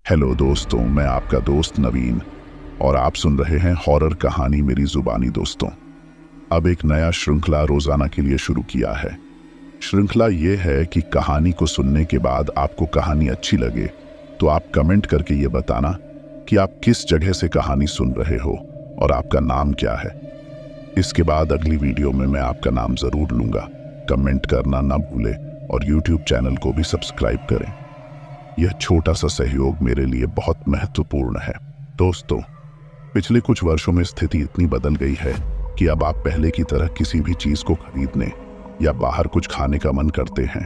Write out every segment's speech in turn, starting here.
Hello दोस्तों, मैं आपका दोस्त नवीन और आप सुन रहे हैं हॉरर कहानी मेरी जुबानी। दोस्तों, अब एक नया श्रृंखला रोजाना के लिए शुरू किया है। श्रृंखला ये है कि कहानी को सुनने के बाद आपको कहानी अच्छी लगे तो आप कमेंट करके ये बताना कि आप किस जगह से कहानी सुन रहे हो और आपका नाम क्या है। इसके बाद अगली वीडियो में मैं आपका नाम जरूर लूंगा। कमेंट करना ना भूलें और यूट्यूब चैनल को भी सब्सक्राइब करें। यह छोटा सा सहयोग मेरे लिए बहुत महत्वपूर्ण है। दोस्तों, पिछले कुछ वर्षों में स्थिति इतनी बदल गई है कि अब आप पहले की तरह किसी भी चीज को खरीदने या बाहर कुछ खाने का मन करते हैं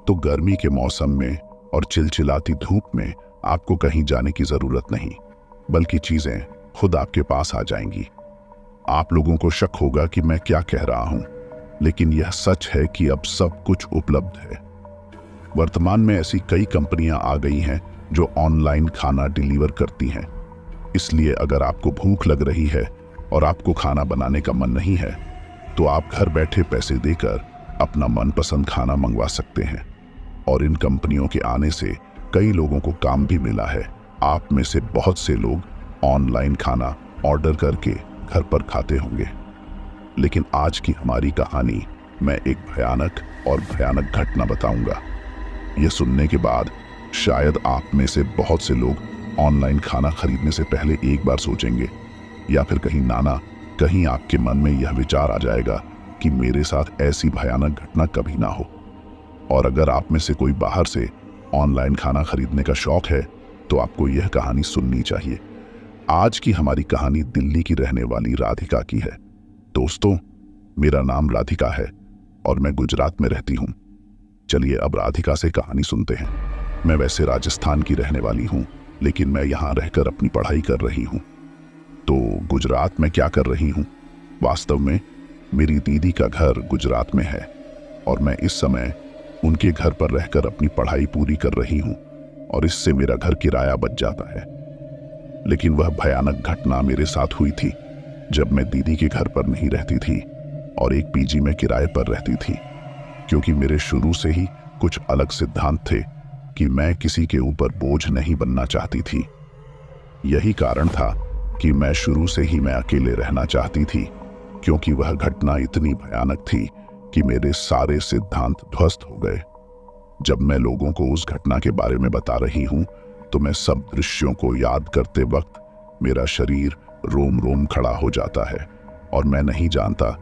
तो गर्मी के मौसम में और चिलचिलाती धूप में आपको कहीं जाने की जरूरत नहीं, बल्कि चीजें खुद आपके पास आ जाएंगी। आप लोगों को शक होगा कि मैं क्या कह रहा हूं, लेकिन यह सच है कि अब सब कुछ उपलब्ध है। वर्तमान में ऐसी कई कंपनियां आ गई हैं जो ऑनलाइन खाना डिलीवर करती हैं। इसलिए अगर आपको भूख लग रही है और आपको खाना बनाने का मन नहीं है तो आप घर बैठे पैसे देकर अपना मनपसंद खाना मंगवा सकते हैं। और इन कंपनियों के आने से कई लोगों को काम भी मिला है। आप में से बहुत से लोग ऑनलाइन खाना ऑर्डर करके घर पर खाते होंगे। लेकिन आज की हमारी कहानी मैं एक भयानक घटना बताऊंगा। यह सुनने के बाद शायद आप में से बहुत से लोग ऑनलाइन खाना खरीदने से पहले एक बार सोचेंगे, या फिर कहीं आपके मन में यह विचार आ जाएगा कि मेरे साथ ऐसी भयानक घटना कभी ना हो। और अगर आप में से कोई बाहर से ऑनलाइन खाना खरीदने का शौक है तो आपको यह कहानी सुननी चाहिए। आज की हमारी कहानी दिल्ली की रहने वाली राधिका की है। दोस्तों, मेरा नाम राधिका है और मैं गुजरात में रहती हूँ। चलिए अब राधिका से कहानी सुनते हैं। मैं वैसे राजस्थान की रहने वाली हूँ, लेकिन मैं यहाँ रहकर अपनी पढ़ाई कर रही हूँ। तो गुजरात में क्या कर रही हूँ? वास्तव में मेरी दीदी का घर गुजरात में है और मैं इस समय उनके घर पर रहकर अपनी पढ़ाई पूरी कर रही हूँ और इससे मेरा घर किराया बच जाता है। लेकिन वह भयानक घटना मेरे साथ हुई थी जब मैं दीदी के घर पर नहीं रहती थी और एक पीजी में किराए पर रहती थी। क्योंकि मेरे शुरू से ही कुछ अलग सिद्धांत थे कि मैं किसी के ऊपर बोझ नहीं बनना चाहती थी। यही कारण था कि मैं शुरू से ही मैं अकेले रहना चाहती थी, क्योंकि वह घटना इतनी भयानक थी कि मेरे सारे सिद्धांत ध्वस्त हो गए। जब मैं लोगों को उस घटना के बारे में बता रही हूँ तो मैं सब दृश्यों को याद करते वक्त मेरा शरीर रोम रोम खड़ा हो जाता है। और मैं नहीं जानता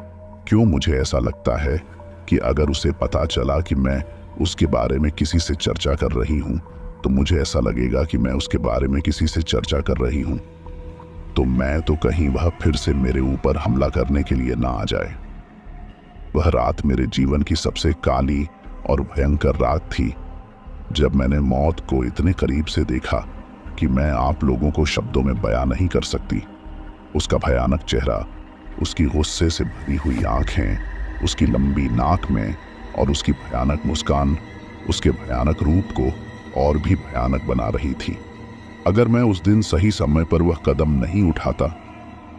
क्यों मुझे ऐसा लगता है कि अगर उसे पता चला कि मैं उसके बारे में किसी से चर्चा कर रही हूं तो मुझे ऐसा लगेगा कि मैं उसके बारे में किसी से चर्चा कर रही हूं, तो मैं तो कहीं वह फिर से मेरे ऊपर हमला करने के लिए ना आ जाए। वह रात मेरे जीवन की सबसे काली और भयंकर रात थी, जब मैंने मौत को इतने करीब से देखा कि मैं आप लोगों को शब्दों में बयां नहीं कर सकती। उसका भयानक चेहरा, उसकी गुस्से से भरी हुई आंखें, उसकी लंबी नाक में और उसकी भयानक मुस्कान उसके भयानक रूप को और भी भयानक बना रही थी। अगर मैं उस दिन सही समय पर वह कदम नहीं उठाता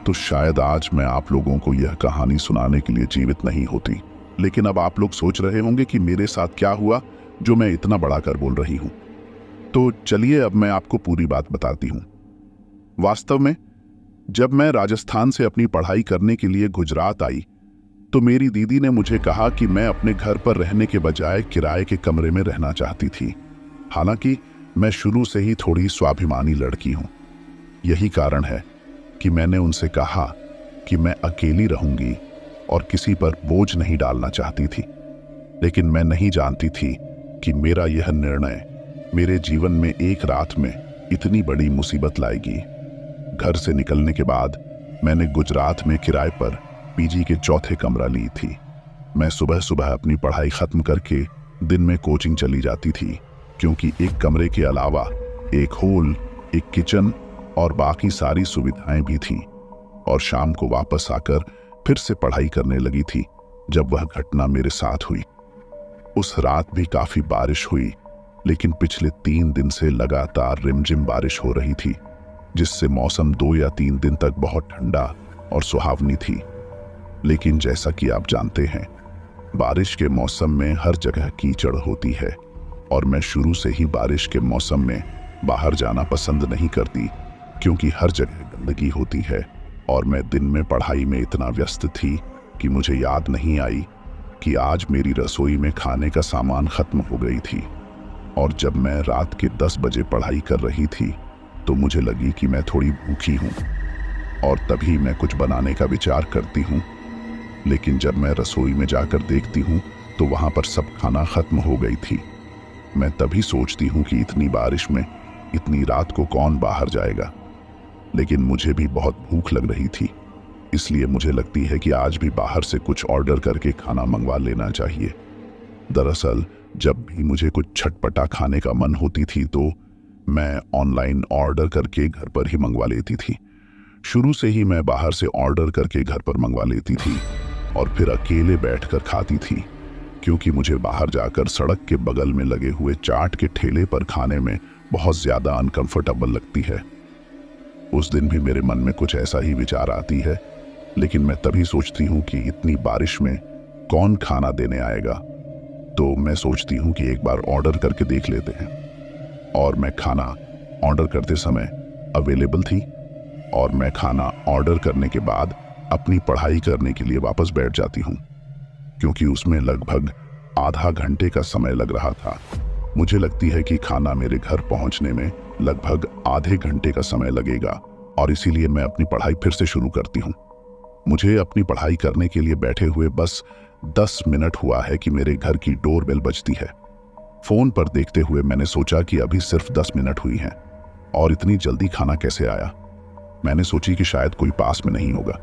तो शायद आज मैं आप लोगों को यह कहानी सुनाने के लिए जीवित नहीं होती। लेकिन अब आप लोग सोच रहे होंगे कि मेरे साथ क्या हुआ जो मैं इतना बड़ा कर बोल रही हूं। तो चलिए अब मैं आपको पूरी बात बताती हूं। वास्तव में जब मैं राजस्थान से अपनी पढ़ाई करने के लिए गुजरात आई तो मेरी दीदी ने मुझे कहा कि मैं अपने घर पर रहने के बजाय किराए के कमरे में रहना चाहती थी। हालांकि मैं शुरू से ही थोड़ी स्वाभिमानी लड़की हूं। यही कारण है कि मैंने उनसे कहा कि मैं अकेली रहूंगी और किसी पर बोझ नहीं डालना चाहती थी। लेकिन मैं नहीं जानती थी कि मेरा यह निर्णय मेरे जीवन में एक रात में इतनी बड़ी मुसीबत लाएगी। घर से निकलने के बाद मैंने गुजरात में किराए पर पीजी के चौथे कमरा ली थी। मैं सुबह सुबह अपनी पढ़ाई खत्म करके दिन में कोचिंग चली जाती थी, क्योंकि एक कमरे के अलावा एक हॉल, एक किचन और बाकी सारी सुविधाएं भी थीं। और शाम को वापस आकर फिर से पढ़ाई करने लगी थी जब वह घटना मेरे साथ हुई। उस रात भी काफी बारिश हुई, लेकिन पिछले 3 दिन से लगातार रिमझिम बारिश हो रही थी, जिससे मौसम 2 या 3 दिन तक बहुत ठंडा और सुहावनी थी। लेकिन जैसा कि आप जानते हैं, बारिश के मौसम में हर जगह कीचड़ होती है और मैं शुरू से ही बारिश के मौसम में बाहर जाना पसंद नहीं करती क्योंकि हर जगह गंदगी होती है और मैं दिन में पढ़ाई में इतना व्यस्त थी कि मुझे याद नहीं आई कि आज मेरी रसोई में खाने का सामान खत्म हो गई थी। और जब मैं रात के 10 बजे पढ़ाई कर रही थी तो मुझे लगी कि मैं थोड़ी भूखी हूँ और तभी मैं कुछ बनाने का विचार करती हूँ। लेकिन जब मैं रसोई में जाकर देखती हूँ तो वहाँ पर सब खाना खत्म हो गई थी। मैं तभी सोचती हूँ कि इतनी बारिश में इतनी रात को कौन बाहर जाएगा। लेकिन मुझे भी बहुत भूख लग रही थी, इसलिए मुझे लगती है कि आज भी बाहर से कुछ ऑर्डर करके खाना मंगवा लेना चाहिए। दरअसल जब भी मुझे कुछ चटपटा खाने का मन होती थी तो मैं ऑनलाइन ऑर्डर करके घर पर ही मंगवा लेती थी। शुरू से ही मैं बाहर से ऑर्डर करके घर पर मंगवा लेती थी और फिर अकेले बैठकर खाती थी, क्योंकि मुझे बाहर जाकर सड़क के बगल में लगे हुए चाट के ठेले पर खाने में बहुत ज़्यादा अनकंफर्टेबल लगती है। उस दिन भी मेरे मन में कुछ ऐसा ही विचार आती है, लेकिन मैं तभी सोचती हूँ कि इतनी बारिश में कौन खाना देने आएगा। तो मैं सोचती हूँ कि एक बार ऑर्डर करके देख लेते हैं। और मैं खाना ऑर्डर करते समय अवेलेबल थी और मैं खाना ऑर्डर करने के बाद अपनी पढ़ाई करने के लिए वापस बैठ जाती हूँ, क्योंकि उसमें लगभग आधा घंटे का समय लग रहा था। मुझे लगती है कि खाना मेरे घर पहुँचने में लगभग आधे घंटे का समय लगेगा और इसीलिए मैं अपनी पढ़ाई फिर से शुरू करती हूँ। मुझे अपनी पढ़ाई करने के लिए बैठे हुए बस 10 मिनट हुआ है कि मेरे घर की डोरबेल बजती है। फोन पर देखते हुए मैंने सोचा कि अभी सिर्फ 10 मिनट हुई हैं और इतनी जल्दी खाना कैसे आया। मैंने सोची कि शायद कोई पास में नहीं होगा,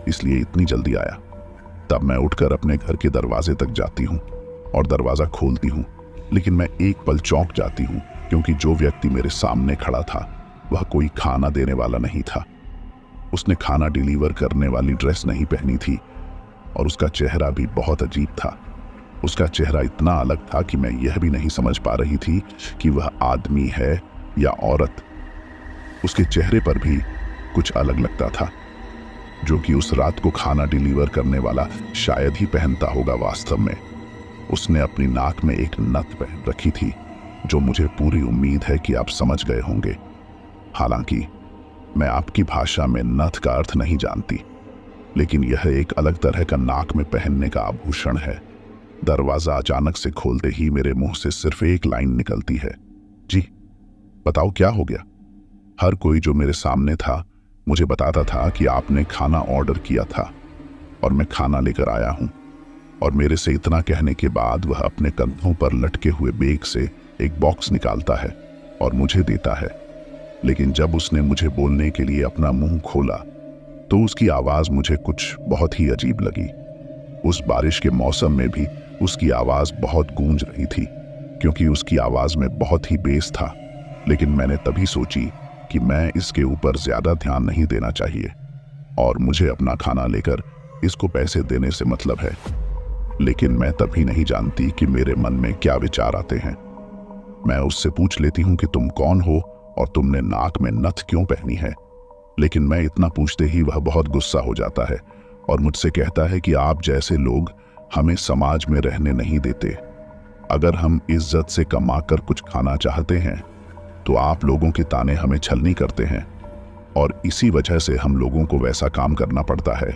इसलिए इतनी जल्दी आया। तब मैं उठकर अपने घर के दरवाजे तक जाती हूँ और दरवाज़ा खोलती हूँ, लेकिन मैं एक पल चौंक जाती हूँ क्योंकि जो व्यक्ति मेरे सामने खड़ा था वह कोई खाना देने वाला नहीं था। उसने खाना डिलीवर करने वाली ड्रेस नहीं पहनी थी और उसका चेहरा भी बहुत अजीब था। उसका चेहरा इतना अलग था कि मैं यह भी नहीं समझ पा रही थी कि वह आदमी है या औरत। उसके चेहरे पर भी कुछ अलग लगता था, जो कि उस रात को खाना डिलीवर करने वाला शायद ही पहनता होगा। वास्तव में उसने अपनी नाक में एक नथ पहन रखी थी, जो मुझे पूरी उम्मीद है कि आप समझ गए होंगे। हालांकि मैं आपकी भाषा में नथ का अर्थ नहीं जानती, लेकिन यह एक अलग तरह का नाक में पहनने का आभूषण है। दरवाजा अचानक से खोलते ही मेरे मुंह से सिर्फ एक लाइन निकलती है, जी बताओ क्या हो गया। हर कोई जो मेरे सामने था मुझे बताता था कि आपने खाना ऑर्डर किया था और मैं खाना लेकर आया हूं। और मेरे से इतना कहने के बाद वह अपने कंधों पर लटके हुए बैग से एक बॉक्स निकालता है और मुझे देता है। लेकिन जब उसने मुझे बोलने के लिए अपना मुंह खोला तो उसकी आवाज़ मुझे कुछ बहुत ही अजीब लगी। उस बारिश के मौसम में भी उसकी आवाज़ बहुत गूंज रही थी, क्योंकि उसकी आवाज़ में बहुत ही बेस था। लेकिन मैंने तभी सोची कि मैं इसके ऊपर ज़्यादा ध्यान नहीं देना चाहिए और मुझे अपना खाना लेकर इसको पैसे देने से मतलब है। लेकिन मैं तभी नहीं जानती कि मेरे मन में क्या विचार आते हैं। मैं उससे पूछ लेती हूँ कि तुम कौन हो और तुमने नाक में नथ क्यों पहनी है। लेकिन मैं इतना पूछते ही वह बहुत गुस्सा हो जाता है और मुझसे कहता है कि आप जैसे लोग हमें समाज में रहने नहीं देते। अगर हम इज्जत से कमाकर कुछ खाना चाहते हैं तो आप लोगों के ताने हमें छलनी करते हैं और इसी वजह से हम लोगों को वैसा काम करना पड़ता है।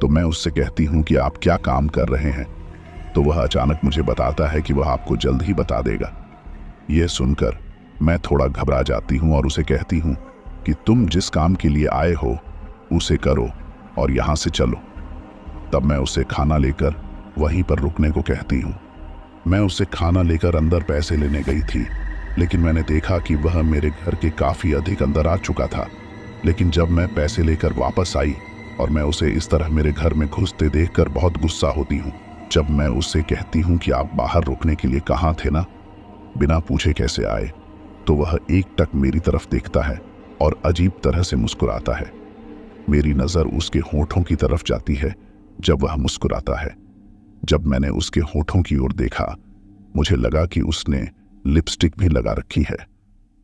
तो मैं उससे कहती हूँ कि आप क्या काम कर रहे हैं, तो वह अचानक मुझे बताता है कि वह आपको जल्द ही बता देगा। यह सुनकर मैं थोड़ा घबरा जाती हूँ और उसे कहती हूँ कि तुम जिस काम के लिए आए हो उसे करो और यहाँ से चलो। तब मैं उसे खाना लेकर वहीं पर रुकने को कहती हूँ। मैं उससे खाना लेकर अंदर पैसे लेने गई थी, लेकिन मैंने देखा कि वह मेरे घर के काफ़ी अधिक अंदर आ चुका था। लेकिन जब मैं पैसे लेकर वापस आई और मैं उसे इस तरह मेरे घर में घुसते देखकर बहुत गुस्सा होती हूँ। जब मैं उससे कहती हूँ कि आप बाहर रुकने के लिए कहाँ थे ना, बिना पूछे कैसे आए, तो वह एकटक मेरी तरफ देखता है और अजीब तरह से मुस्कुराता है। मेरी नज़र उसके होठों की तरफ जाती है जब वह मुस्कुराता है। जब मैंने उसके होठों की ओर देखा, मुझे लगा कि उसने लिपस्टिक भी लगा रखी है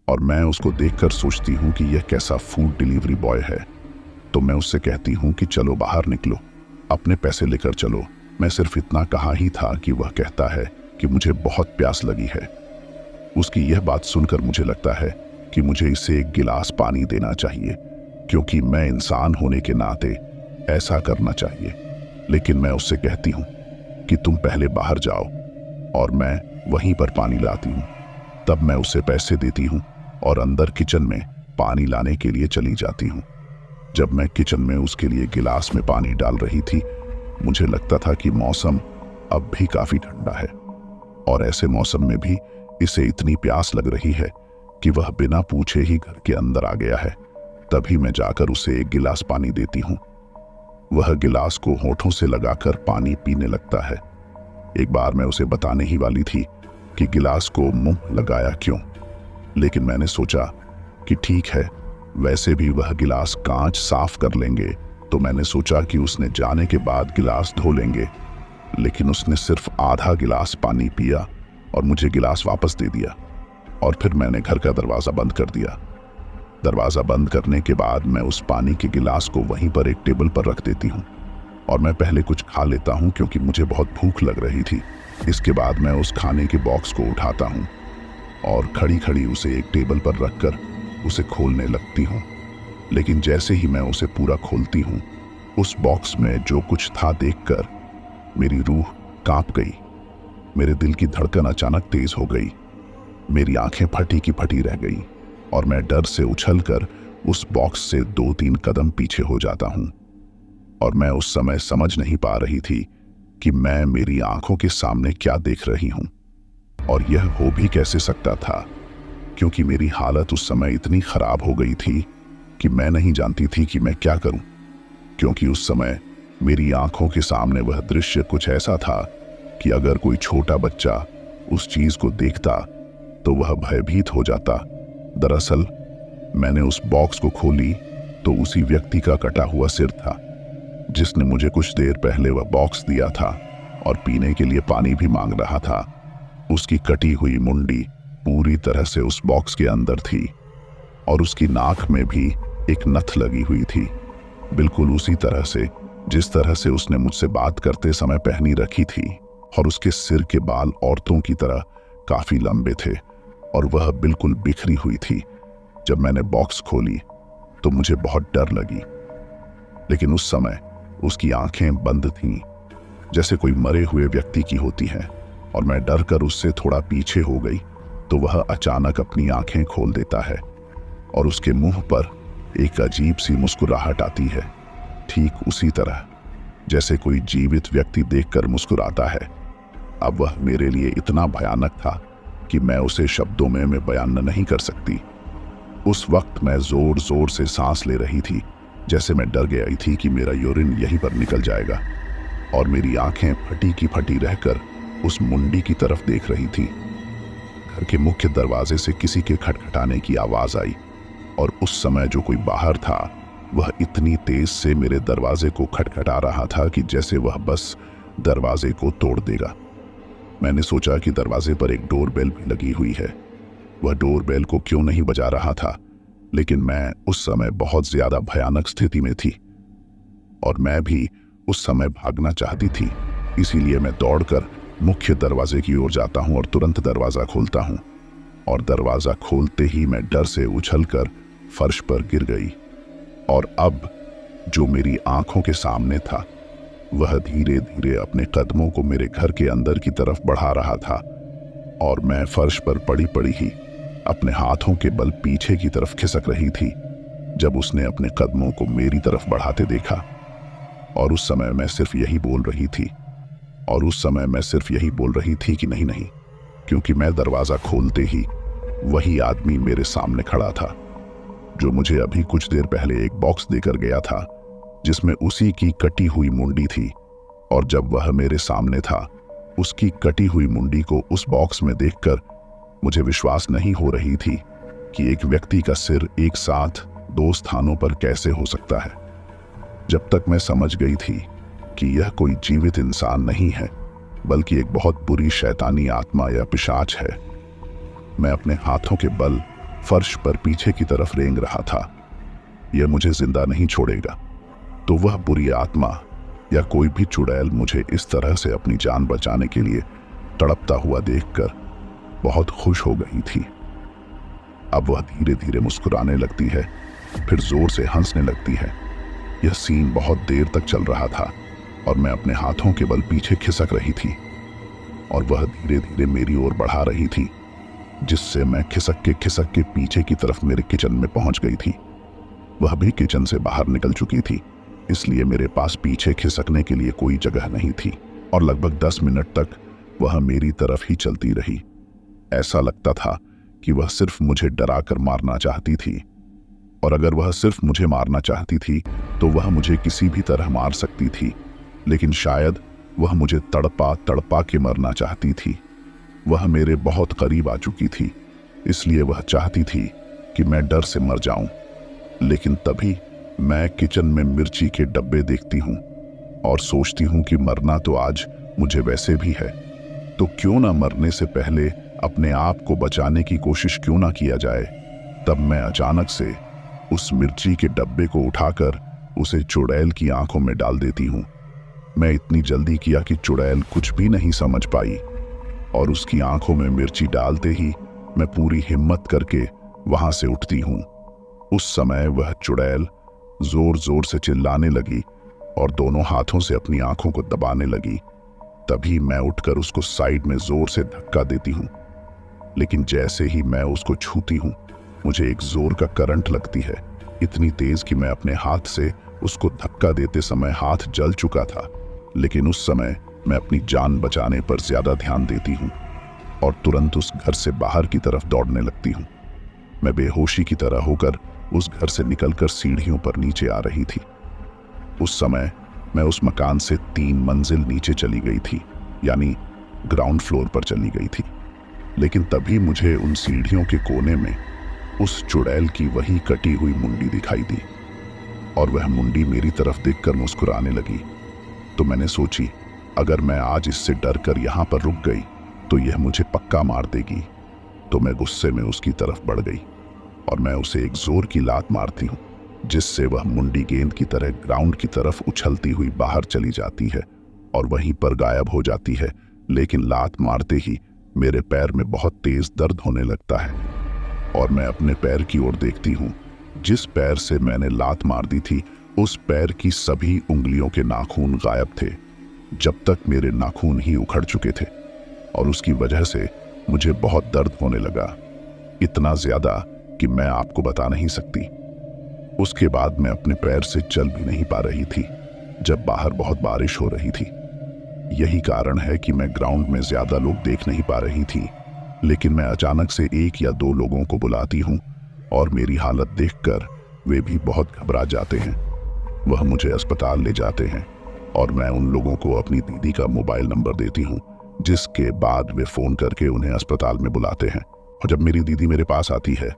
और मैं उसको देखकर सोचती हूँ कि यह कैसा फूड डिलीवरी बॉय है। तो मैं उससे कहती हूँ कि चलो बाहर निकलो, अपने पैसे लेकर चलो। मैं सिर्फ इतना कहा ही था कि वह कहता है कि मुझे बहुत प्यास लगी है। उसकी यह बात सुनकर मुझे लगता है कि मुझे इसे एक गिलास पानी देना चाहिए, क्योंकि मैं इंसान होने के नाते ऐसा करना चाहिए। लेकिन मैं उससे कहती हूँ कि तुम पहले बाहर जाओ, और मैं वहीं पर पानी लाती हूँ। तब मैं उसे पैसे देती हूँ और अंदर किचन में पानी लाने के लिए चली जाती हूँ। जब मैं किचन में उसके लिए गिलास में पानी डाल रही थी, मुझे लगता था कि मौसम अब भी काफी ठंडा है, और ऐसे मौसम में भी इसे इतनी प्यास लग रही है कि वह बिना पूछे ही घर के अंदर आ गया है। तभी मैं जाकर उसे एक गिलास पानी देती हूँ। वह गिलास को होठों से लगाकर पानी पीने लगता है। एक बार मैं उसे बताने ही वाली थी कि गिलास को मुंह लगाया क्यों, लेकिन मैंने सोचा कि ठीक है, वैसे भी वह गिलास कांच साफ कर लेंगे, तो मैंने सोचा कि उसने जाने के बाद गिलास धो लेंगे। लेकिन उसने सिर्फ आधा गिलास पानी पिया और मुझे गिलास वापस दे दिया, और फिर मैंने घर का दरवाज़ा बंद कर दिया। दरवाज़ा बंद करने के बाद मैं उस पानी के गिलास को वहीं पर एक टेबल पर रख देती हूँ, और मैं पहले कुछ खा लेता हूँ क्योंकि मुझे बहुत भूख लग रही थी। इसके बाद मैं उस खाने के बॉक्स को उठाता हूँ और खड़ी खड़ी उसे एक टेबल पर रखकर उसे खोलने लगती हूँ। लेकिन जैसे ही मैं उसे पूरा खोलती हूँ, उस बॉक्स में जो कुछ था देखकर मेरी रूह कांप गई। मेरे दिल की धड़कन अचानक तेज हो गई, मेरी आंखें फटी की फटी रह गई, और मैं डर से उछलकर उस बॉक्स से 2-3 कदम पीछे हो जाता हूँ। और मैं उस समय समझ नहीं पा रही थी कि मैं मेरी आंखों के सामने क्या देख रही हूँ, और यह हो भी कैसे सकता था, क्योंकि मेरी हालत उस समय इतनी खराब हो गई थी कि मैं नहीं जानती थी कि मैं क्या करूं। क्योंकि उस समय मेरी आंखों के सामने वह दृश्य कुछ ऐसा था कि अगर कोई छोटा बच्चा उस चीज को देखता तो वह भयभीत हो जाता। दरअसल मैंने उस बॉक्स को खोली तो उसी व्यक्ति का कटा हुआ सिर था, जिसने मुझे कुछ देर पहले वह बॉक्स दिया था और पीने के लिए पानी भी मांग रहा था। उसकी कटी हुई मुंडी पूरी तरह से उस बॉक्स के अंदर थी, और उसकी नाक में भी एक नथ लगी हुई थी, बिल्कुल उसी तरह से जिस तरह से उसने मुझसे बात करते समय पहनी रखी थी। और उसके सिर के बाल औरतों की तरह काफी लंबे थे, और वह बिल्कुल बिखरी हुई थी। जब मैंने बॉक्स खोली तो मुझे बहुत डर लगी, लेकिन उस समय उसकी आंखें बंद थीं, जैसे कोई मरे हुए व्यक्ति की होती हैं, और मैं डर कर उससे थोड़ा पीछे हो गई तो वह अचानक अपनी आंखें खोल देता है, और उसके मुंह पर एक अजीब सी मुस्कुराहट आती है, ठीक उसी तरह जैसे कोई जीवित व्यक्ति देखकर मुस्कुराता है। अब वह मेरे लिए इतना भयानक था कि मैं उसे शब्दों में बयान नहीं कर सकती। उस वक्त मैं जोर जोर से सांस ले रही थी, जैसे मैं डर गई थी कि मेरा यूरिन यहीं पर निकल जाएगा, और मेरी आंखें फटी की फटी रहकर उस मुंडी की तरफ देख रही थी। घर के मुख्य दरवाजे से किसी के खटखटाने की आवाज आई, और उस समय जो कोई बाहर था वह इतनी तेज से मेरे दरवाजे को खटखटा रहा था कि जैसे वह बस दरवाजे को तोड़ देगा। मैंने सोचा कि दरवाजे पर एक डोरबेल भी लगी हुई है, वह डोरबेल को क्यों नहीं बजा रहा था। लेकिन मैं उस समय बहुत ज्यादा भयानक स्थिति में थी, और मैं भी उस समय भागना चाहती थी। इसीलिए मैं दौड़कर मुख्य दरवाजे की ओर जाता हूं और तुरंत दरवाजा खोलता हूं, और दरवाजा खोलते ही मैं डर से उछलकर फर्श पर गिर गई। और अब जो मेरी आंखों के सामने था वह धीरे धीरे अपने कदमों को मेरे घर के अंदर की तरफ बढ़ा रहा था, और मैं फर्श पर पड़ी पड़ी ही अपने हाथों के बल पीछे की तरफ खिसक रही थी जब उसने अपने कदमों को मेरी तरफ बढ़ाते देखा। और उस समय मैं सिर्फ यही बोल रही थी कि नहीं नहीं, क्योंकि मैं दरवाजा खोलते ही वही आदमी मेरे सामने खड़ा था, जो मुझे अभी कुछ देर पहले एक बॉक्स देकर गया था जिसमें उसी की कटी हुई मुंडी थी। और जब वह मेरे सामने था, उसकी कटी हुई मुंडी को उस बॉक्स में देखकर मुझे विश्वास नहीं हो रही थी कि एक व्यक्ति का सिर एक साथ 2 स्थानों पर कैसे हो सकता है। जब तक मैं समझ गई थी कि यह कोई जीवित इंसान नहीं है, बल्कि एक बहुत बुरी शैतानी आत्मा या पिशाच है। मैं अपने हाथों के बल फर्श पर पीछे की तरफ रेंग रहा था, यह मुझे जिंदा नहीं छोड़ेगा। तो वह बुरी आत्मा या कोई भी चुड़ैल मुझे इस तरह से अपनी जान बचाने के लिए तड़पता हुआ देखकर बहुत खुश हो गई थी। अब वह धीरे धीरे मुस्कुराने लगती है, फिर जोर से हंसने लगती है। यह सीन बहुत देर तक चल रहा था और मैं अपने हाथों के बल पीछे खिसक रही थी और वह धीरे धीरे मेरी ओर बढ़ा रही थी, जिससे मैं खिसक के पीछे की तरफ मेरे किचन में पहुंच गई थी। वह भी किचन से बाहर निकल चुकी थी, इसलिए मेरे पास पीछे खिसकने के लिए कोई जगह नहीं थी और लगभग 10 मिनट तक वह मेरी तरफ ही चलती रही। ऐसा लगता था कि वह सिर्फ मुझे डरा कर मारना चाहती थी, और अगर वह सिर्फ मुझे मारना चाहती थी तो वह मुझे किसी भी तरह मार सकती थी, लेकिन शायद वह मुझे तड़पा तड़पा के मरना चाहती थी। वह मेरे बहुत करीब आ चुकी थी, इसलिए वह चाहती थी कि मैं डर से मर जाऊं। लेकिन तभी मैं किचन में मिर्ची के डब्बे देखती हूं और सोचती हूं कि मरना तो आज मुझे वैसे भी है, तो क्यों ना मरने से पहले अपने आप को बचाने की कोशिश क्यों ना किया जाए। तब मैं अचानक से उस मिर्ची के डब्बे को उठाकर उसे चुड़ैल की आंखों में डाल देती हूँ। मैं इतनी जल्दी किया कि चुड़ैल कुछ भी नहीं समझ पाई और उसकी आंखों में मिर्ची डालते ही मैं पूरी हिम्मत करके वहां से उठती हूँ। उस समय वह चुड़ैल जोर जोर से चिल्लाने लगी और दोनों हाथों से अपनी आंखों को दबाने लगी। तभी मैं उठकर उसको साइड में जोर से धक्का देती हूँ, लेकिन जैसे ही मैं उसको छूती हूँ मुझे एक जोर का करंट लगती है, इतनी तेज कि मैं अपने हाथ से उसको धक्का देते समय हाथ जल चुका था। लेकिन उस समय मैं अपनी जान बचाने पर ज्यादा ध्यान देती हूँ और तुरंत उस घर से बाहर की तरफ दौड़ने लगती हूँ। मैं बेहोशी की तरह होकर उस घर से निकलकर सीढ़ियों पर नीचे आ रही थी। उस समय मैं उस मकान से 3 मंजिल नीचे चली गई थी, यानी ग्राउंड फ्लोर पर चली गई थी। लेकिन तभी मुझे उन सीढ़ियों के कोने में उस चुड़ैल की वही कटी हुई मुंडी दिखाई दी और वह मुंडी मेरी तरफ देखकर मुस्कुराने लगी। तो मैंने सोची, अगर मैं आज इससे डर कर यहाँ पर रुक गई तो यह मुझे पक्का मार देगी। तो मैं गुस्से में उसकी तरफ बढ़ गई और मैं उसे एक जोर की लात मारती हूँ, जिससे वह मुंडी गेंद की तरह ग्राउंड की तरफ उछलती हुई बाहर चली जाती है और वहीं पर गायब हो जाती है। लेकिन लात मारते ही मेरे पैर में बहुत तेज दर्द होने लगता है और मैं अपने पैर की ओर देखती हूँ। जिस पैर से मैंने लात मार दी थी उस पैर की सभी उंगलियों के नाखून गायब थे, जब तक मेरे नाखून ही उखड़ चुके थे और उसकी वजह से मुझे बहुत दर्द होने लगा, इतना ज्यादा कि मैं आपको बता नहीं सकती। उसके बाद मैं अपने पैर से चल भी नहीं पा रही थी जब बाहर बहुत बारिश हो रही थी। यही कारण है कि मैं ग्राउंड में ज्यादा लोग देख नहीं पा रही थी, लेकिन मैं अचानक से 1 या 2 लोगों को बुलाती हूँ और मेरी हालत देखकर वे भी बहुत घबरा जाते हैं। वह मुझे अस्पताल ले जाते हैं और मैं उन लोगों को अपनी दीदी का मोबाइल नंबर देती हूँ, जिसके बाद वे फोन करके उन्हें अस्पताल में बुलाते हैं। और जब मेरी दीदी मेरे पास आती है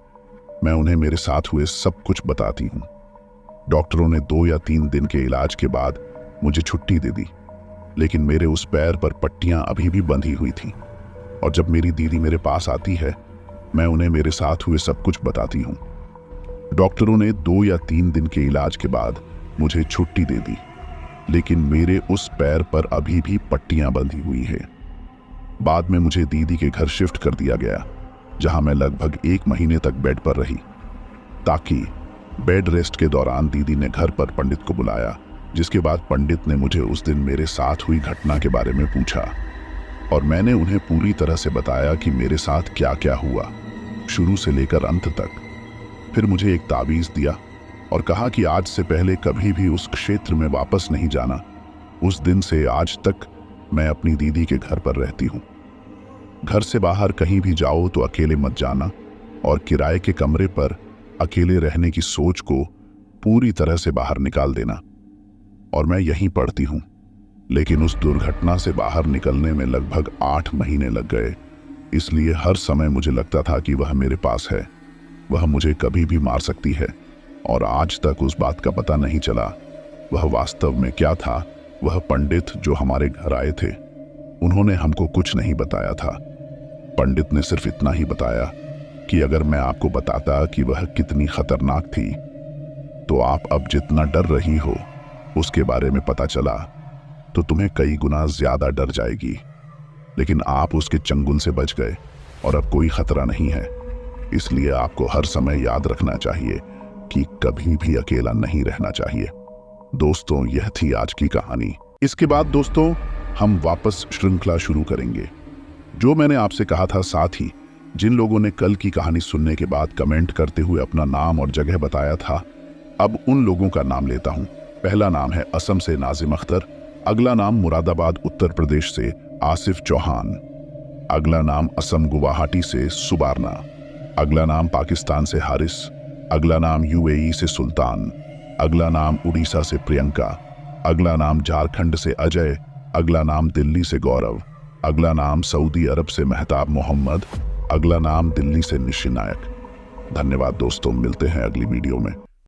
मैं उन्हें मेरे साथ हुए सब कुछ बताती हूँ। डॉक्टरों ने 2 या 3 दिन के इलाज के बाद मुझे छुट्टी दे दी, लेकिन मेरे उस पैर पर पट्टियां अभी भी बंधी हुई थीं। और जब मेरी दीदी मेरे पास आती है मैं उन्हें मेरे साथ हुए सब कुछ बताती हूँ। डॉक्टरों ने 2 या 3 दिन के इलाज के बाद मुझे छुट्टी दे दी, लेकिन मेरे उस पैर पर अभी भी पट्टियां बंधी हुई है। बाद में मुझे दीदी के घर शिफ्ट कर दिया गया, जहां मैं लगभग 1 महीने तक बेड पर रही, ताकि बेड रेस्ट के दौरान दीदी ने घर पर पंडित को बुलाया, जिसके बाद पंडित ने मुझे उस दिन मेरे साथ हुई घटना के बारे में पूछा और मैंने उन्हें पूरी तरह से बताया कि मेरे साथ क्या क्या हुआ, शुरू से लेकर अंत तक। फिर मुझे एक ताबीज दिया और कहा कि आज से पहले कभी भी उस क्षेत्र में वापस नहीं जाना। उस दिन से आज तक मैं अपनी दीदी के घर पर रहती हूँ। घर से बाहर कहीं भी जाओ तो अकेले मत जाना और किराए के कमरे पर अकेले रहने की सोच को पूरी तरह से बाहर निकाल देना। और मैं यहीं पढ़ती हूँ, लेकिन उस दुर्घटना से बाहर निकलने में लगभग 8 महीने लग गए, इसलिए हर समय मुझे लगता था कि वह मेरे पास है, वह मुझे कभी भी मार सकती है। और आज तक उस बात का पता नहीं चला वह वास्तव में क्या था। वह पंडित जो हमारे घर आए थे उन्होंने हमको कुछ नहीं बताया था। पंडित ने सिर्फ इतना ही बताया कि अगर मैं आपको बताता कि वह कितनी खतरनाक थी तो आप अब जितना डर रही हो उसके बारे में पता चला तो तुम्हें कई गुना ज्यादा डर जाएगी। लेकिन आप उसके चंगुल से बच गए और अब कोई खतरा नहीं है। इसलिए आपको हर समय याद रखना चाहिए कि कभी भी अकेला नहीं रहना चाहिए। दोस्तों, यह थी आज की कहानी। इसके बाद दोस्तों हम वापस श्रृंखला शुरू करेंगे। जो मैंने आपसे कहा था, साथ ही जिन लोगों ने कल की कहानी सुनने के बाद कमेंट करते हुए अपना नाम और जगह बताया था, अब उन लोगों का नाम लेता हूं। पहला नाम है असम से नाजिम अख्तर। अगला नाम मुरादाबाद उत्तर प्रदेश से आसिफ चौहान। अगला नाम असम गुवाहाटी से सुबारना। अगला नाम पाकिस्तान से हारिस। अगला नाम यूएई से सुल्तान। अगला नाम उड़ीसा से प्रियंका। अगला नाम झारखंड से अजय। अगला नाम दिल्ली से गौरव। अगला नाम सऊदी अरब से मेहताब मोहम्मद। अगला नाम दिल्ली से निशी नायक। धन्यवाद दोस्तों, मिलते हैं अगली वीडियो में।